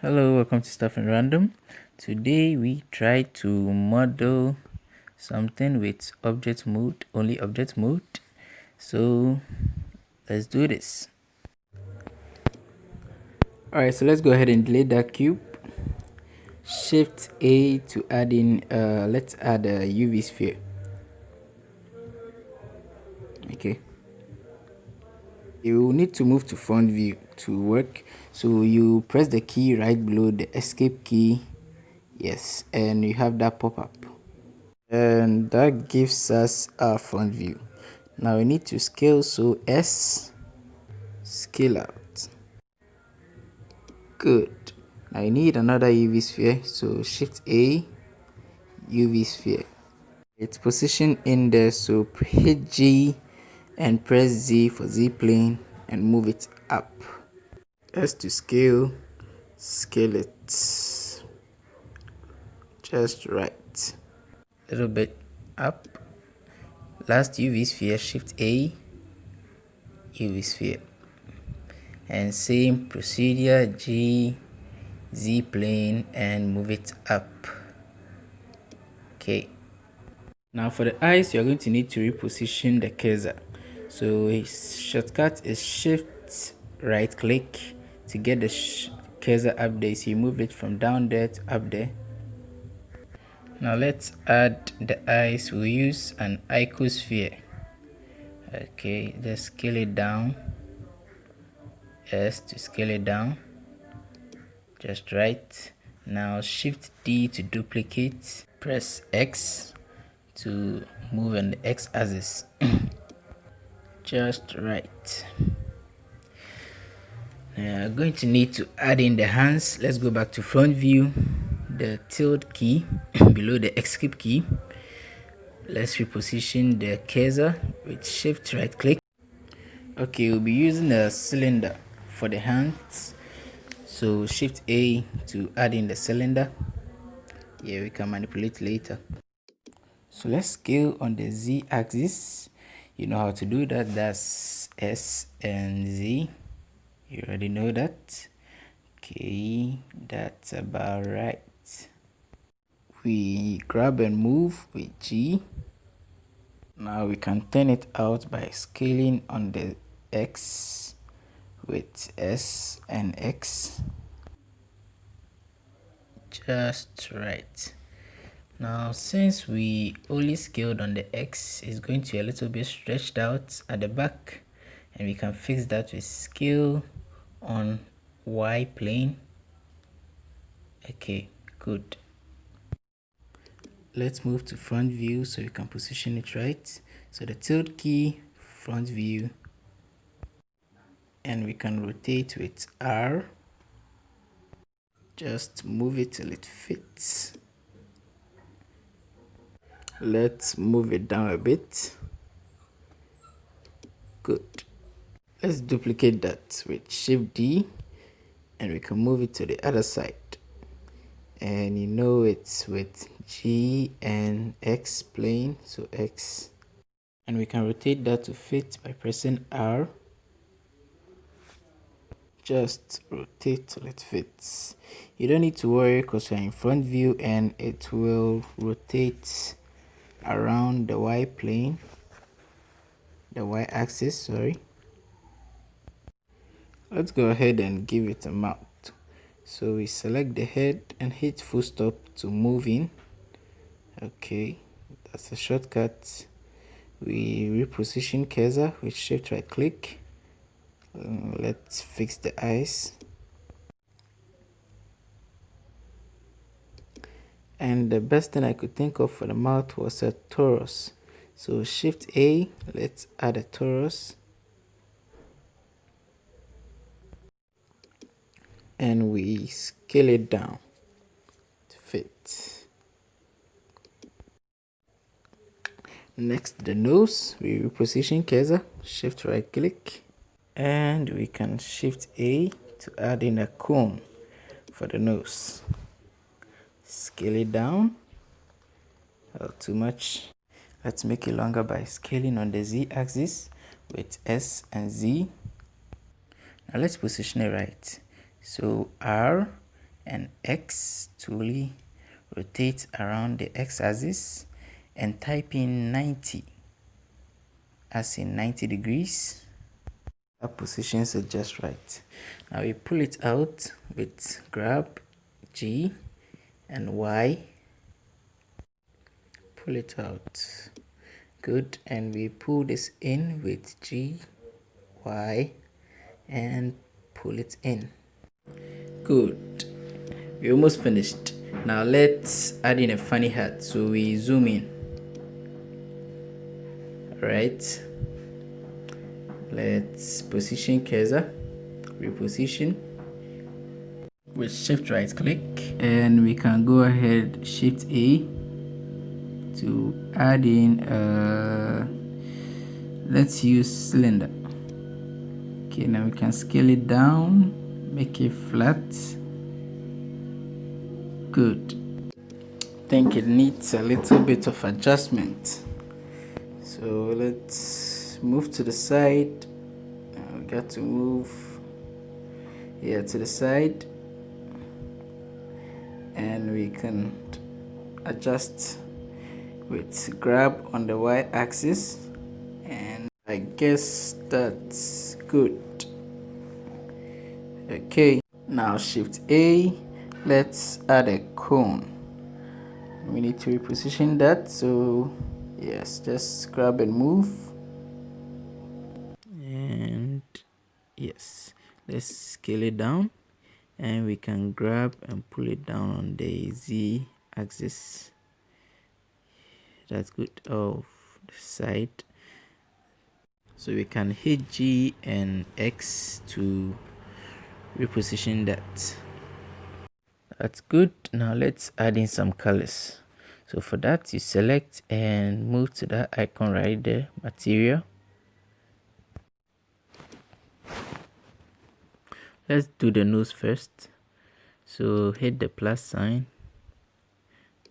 Hello, welcome to Stuff in Random. Today we try to model something with object mode, only object mode. So let's do this. Alright, so let's go ahead and delete that cube. Shift A to add in, let's add a UV sphere. Okay. You will need to move to front view to work. So you press the key right below the escape key. Yes, and you have that pop up. And that gives us our front view. Now we need to scale, so S, scale out. Good. Now you need another UV sphere, so Shift A, UV sphere. It's positioned in there, so hit G and press Z for Z plane and move it up. S to scale, scale it just right. Little bit up. Last UV sphere, Shift A, UV sphere. And same procedure, G, Z plane, and move it up. Okay. Now for the eyes, you're going to need to reposition the cursor. So a shortcut is Shift right click to get the cursor up there. So you move it from down there to up there. Now let's add the eyes. We'll use an icosphere. Okay, let's scale it down. S to scale it down. Just right. Now Shift D to duplicate. Press X to move on the X axis. Just right. Now I'm going to need to add in the hands. Let's go back to front view. The tilde key below the escape key. Let's reposition the cursor with Shift right click. Okay, we'll be using a cylinder for the hands. So Shift A to add in the cylinder. Yeah, we can manipulate later. So let's scale on the Z axis. You know how to do that. That's S and Z. You already know that. Okay, that's about right. We grab and move with G. Now we can turn it out by scaling on the X with S and X. Just right. Now since we only scaled on the X, it's going to be a little bit stretched out at the back, and we can fix that with scale on Y plane. Okay, good. Let's move to front view so we can position it right. So the tilde key, front view, and we can rotate with R. Just move it till it fits. Let's move it down a bit. Good. Let's duplicate that with Shift D, and we can move it to the other side. And you know it's with G and X plane, so X. And we can rotate that to fit by pressing R. Just rotate till it fits. You don't need to worry because you're in front view and it will rotate around the Y plane, the Y axis, sorry. Let's go ahead and give it a mount. So we select the head and hit full stop to move in. Okay, that's a shortcut. We reposition cursor with Shift right click. Let's fix the eyes. And the best thing I could think of for the mouth was a torus. So Shift A, let's add a torus. And we scale it down to fit. Next, the nose, we reposition cursor, Shift right click, and we can Shift A to add in a cone for the nose. Scale it down. Too much. Let's make it longer by scaling on the Z axis with S and Z. Now let's position it right. So R and X to rotate around the x-axis, and type in 90, as in 90 degrees. Our positions are just right. Now we pull it out with grab G and Y. Pull it out. Good. And we pull this in with G, Y, and pull it in. Good. We're almost finished. Now let's add in a funny hat. So we zoom in. Alright. Let's position cursor, reposition with shift right click, and we can go ahead shift A to add in let's use cylinder. Okay, now we can scale it down, make it flat. Good. I think it needs a little bit of adjustment, so let's move to the side. We got to move here to the side, and we can adjust with grab on the y-axis, and I guess that's good. Okay, now shift A, let's add a cone. We need to reposition that, so yes, just grab and move, and yes, let's scale it down, and we can grab and pull it down on the Z axis. That's good. Of the side, so we can hit G and X to reposition that. That's good. Now let's add in some colors. So for that, you select and move to that icon right there, material. Let's do the nose first. So hit the plus sign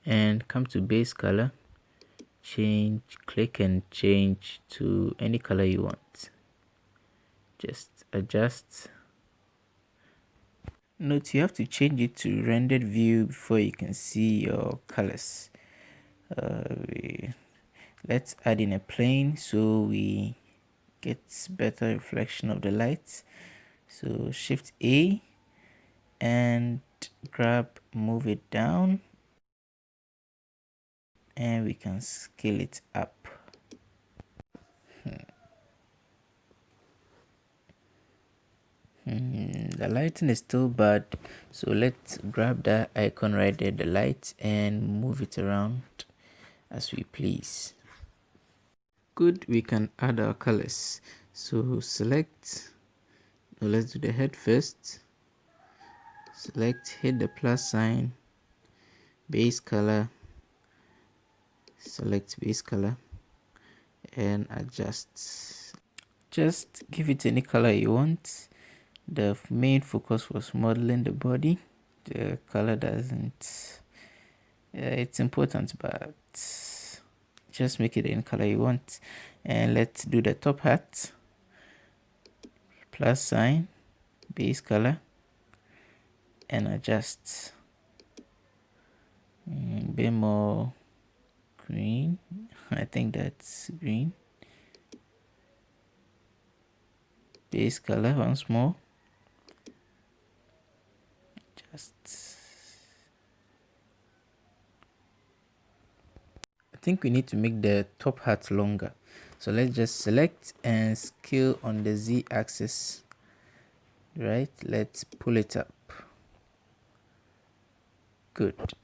and come to base color, change, click and change to any color you want. Just adjust. Note you have to change it to rendered view before you can see your colors. Let's add in a plane so we get better reflection of the lights. So shift A and grab, move it down, and we can scale it up. The lighting is still bad, so let's grab that icon right there, the light, and move it around as we please. Good. We can add our colors, so select, no, let's do the head first. Select, hit the plus sign, base color, select base color, and adjust. Just give it any color you want. The main focus was modeling the body. The color doesn't, it's important, but just make it any color you want. And let's do the top hat, plus sign, base color, and adjust. A bit more green. I think that's green. Base color once more. I think we need to make the top hat longer, so let's just select and scale on the Z axis. Right, let's pull it up. Good.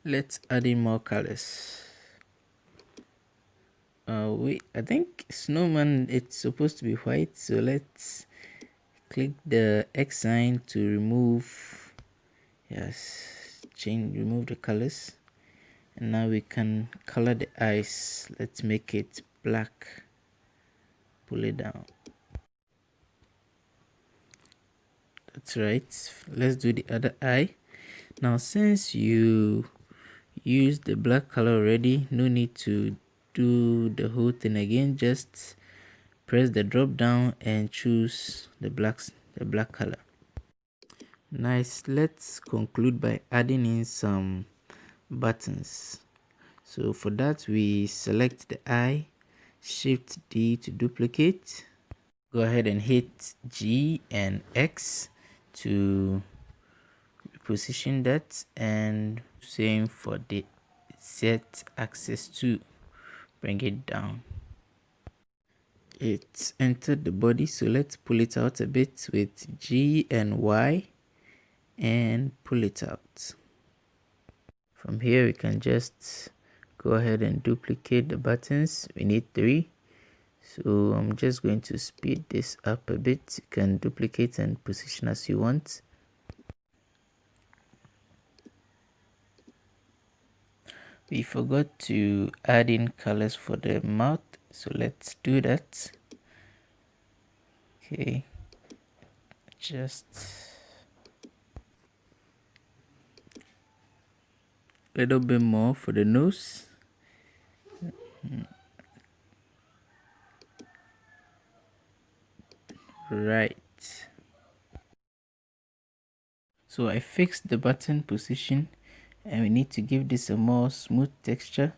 Let's add in more colors. I think snowman, it's supposed to be white, so let's click the X sign to remove, yes, remove the colors, and now we can color the eyes. Let's make it black, pull it down. That's right. Let's do the other eye. Now since you use the black color already, no need to do the whole thing again. Just press the drop down and choose the black color. Nice. Let's conclude by adding in some buttons. So for that, we select the eye, shift D to duplicate. Go ahead and hit G and X to reposition that, and same for the Z axis to bring it down. It entered the body, so let's pull it out a bit with G and Y and pull it out. From here we can just go ahead and duplicate the buttons. We need 3, so I'm just going to speed this up a bit. You can duplicate and position as you want. We forgot to add in colors for the mouth, so let's do that. Okay, just a little bit more for the nose. Right. So I fixed the button position, and we need to give this a more smooth texture.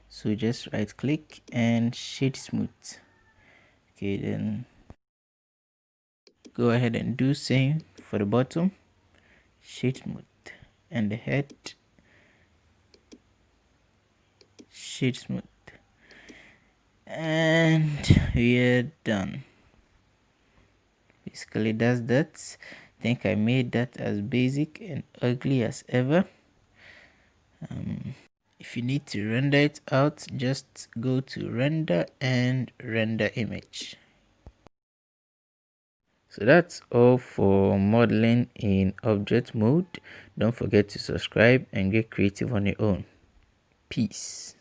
So just right click and shade smooth. Okay, then go ahead and do same for the bottom, shade smooth, and the head, shade smooth, and we're done. Basically that's that. I think I made that as basic and ugly as ever. If you need to render it out, just go to render and render image. So that's all for modeling in object mode. Don't forget to subscribe and get creative on your own. Peace.